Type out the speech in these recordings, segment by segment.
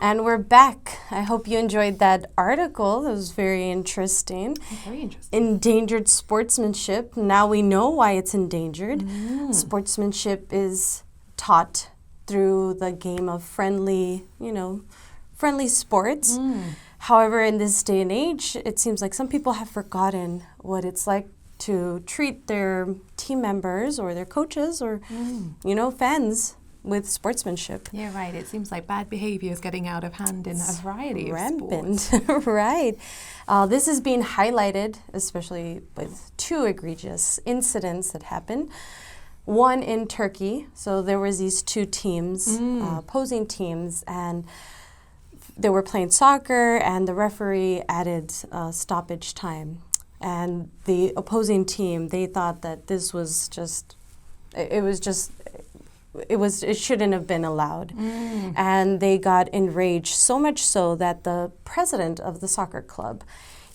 And we're back. I hope you enjoyed that article. It was very interesting. Very interesting. Endangered sportsmanship. Now we know why it's endangered. Sportsmanship is taught through the game of friendly sports. However, in this day and age, it seems like some people have forgotten what it's like to treat their team members or their coaches or, fans with sportsmanship. Yeah, right. It seems like bad behavior is getting out of hand in a variety of sports. Right. This is being highlighted, especially with two egregious incidents that happened. One in Turkey. So there was these two teams, opposing teams, and they were playing soccer, and the referee added stoppage time. And the opposing team, they thought that this was it shouldn't have been allowed. And they got enraged, so much so that the president of the soccer club,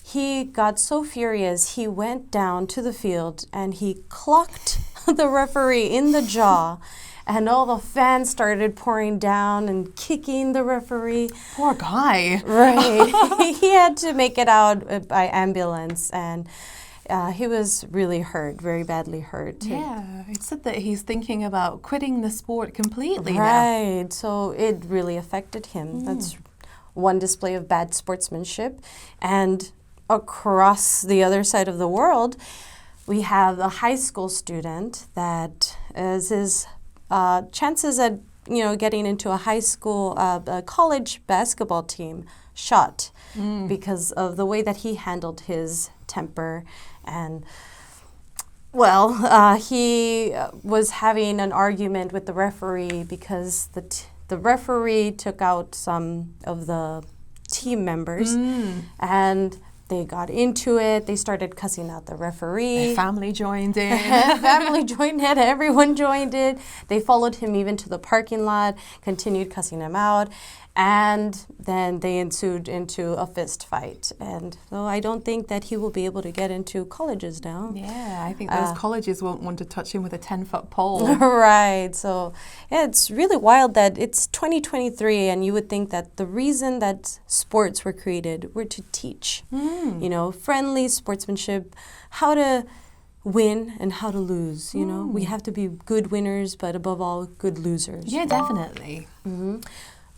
he got so furious, he went down to the field and he clocked the referee in the jaw. And all the fans started pouring down and kicking the referee. Poor guy. Right. He had to make it out by ambulance, and he was really hurt, very badly hurt. Yeah, it said that he's thinking about quitting the sport completely now. Right. So it really affected him. That's one display of bad sportsmanship. And across the other side of the world, we have a high school student that is his chances at getting into a college basketball team shot because of the way that he handled his temper. And he was having an argument with the referee because the referee took out some of the team members and they got into it. They started cussing out the referee. Their family joined in. Everyone joined it. They followed him even to the parking lot, continued cussing him out. And then they ensued into a fist fight. And so I don't think that he will be able to get into colleges now. Yeah, I think those colleges won't want to touch him with a 10-foot pole. Right. So it's really wild that it's 2023 and you would think that the reason that sports were created were to teach, friendly sportsmanship, how to win and how to lose. We have to be good winners, but above all, good losers. Yeah, definitely.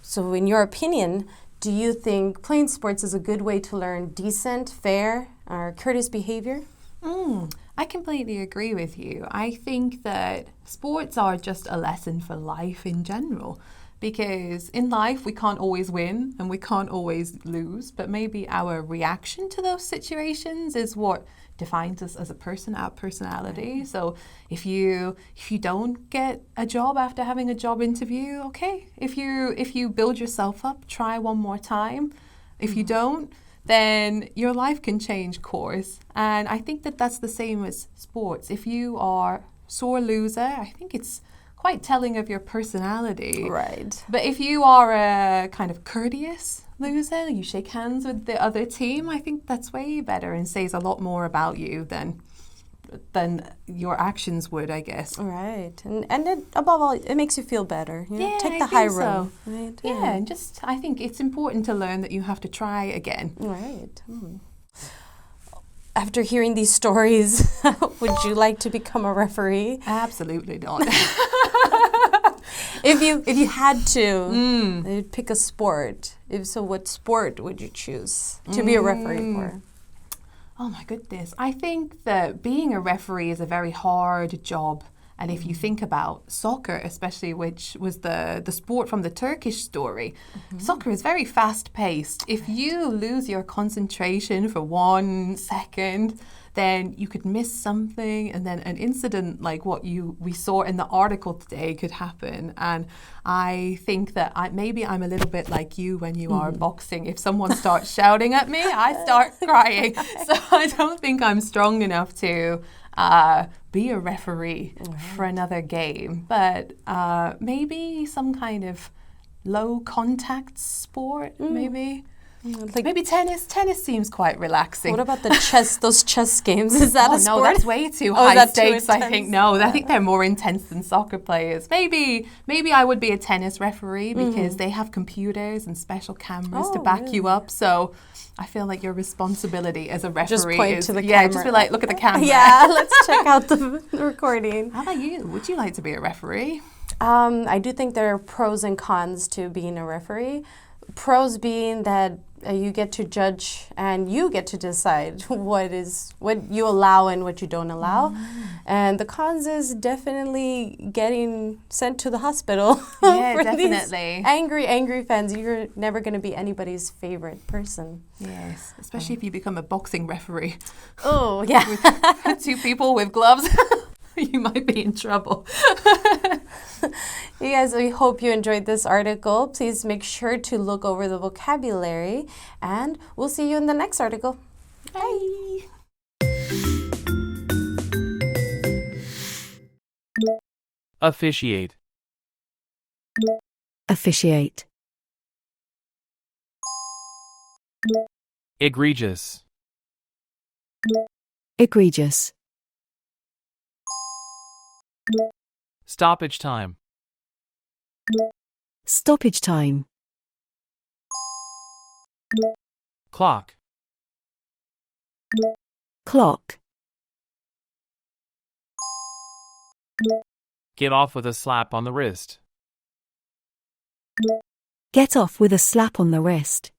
So in your opinion, do you think playing sports is a good way to learn decent, fair, or courteous behavior? I completely agree with you. I think that sports are just a lesson for life in general. Because in life, we can't always win and we can't always lose, but maybe our reaction to those situations is what defines us as a person, our personality. So if you don't get a job after having a job interview, okay. If you build yourself up, try one more time. If you don't, then your life can change course. And I think that that's the same as sports. If you are sore loser, I think it's quite telling of your personality. Right. But if you are a kind of courteous loser, you shake hands with the other team, I think that's way better and says a lot more about you than your actions would, I guess. Right. And it, above all, it makes you feel better. Take the high road. So. Right? Yeah, and I think it's important to learn that you have to try again. Right. After hearing these stories, would you like to become a referee? Absolutely not. If you had to, you'd pick a sport. If so, what sport would you choose to be a referee for? Oh my goodness. I think that being a referee is a very hard job. And if you think about soccer, especially, which was the sport from the Turkish story, soccer is very fast-paced. If you lose your concentration for 1 second, then you could miss something, and then an incident like what we saw in the article today could happen. And I think that maybe I'm a little bit like you when you are boxing. If someone starts shouting at me, I start crying. So I don't think I'm strong enough to be a referee for another game. But maybe some kind of low contact sport, maybe. Like, Maybe tennis. Tennis seems quite relaxing. what about the chess? Those chess games? Is that a sport? No, that's way too Oh, is high that too stakes. I think intense? I think they're more intense than soccer players. Maybe I would be a tennis referee because they have computers and special cameras to back you up. So I feel like your responsibility as a referee Just point is to the just camera. be like, look at the camera. Yeah, let's check out the recording. How about you? Would you like to be a referee? I do think there are pros and cons to being a referee. Pros being that you get to judge and you get to decide what you allow and what you don't allow. And the cons is definitely getting sent to the hospital. Yeah, for these definitely. angry fans. You're never going to be anybody's favorite person. Yes, especially if you become a boxing referee. Oh, yeah. Two people with gloves. You might be in trouble. You guys, we hope you enjoyed this article. Please make sure to look over the vocabulary, and we'll see you in the next article. Bye. Officiate. Officiate. Egregious. Egregious. Stoppage time. Stoppage time. Clock. Clock. Get off with a slap on the wrist. Get off with a slap on the wrist.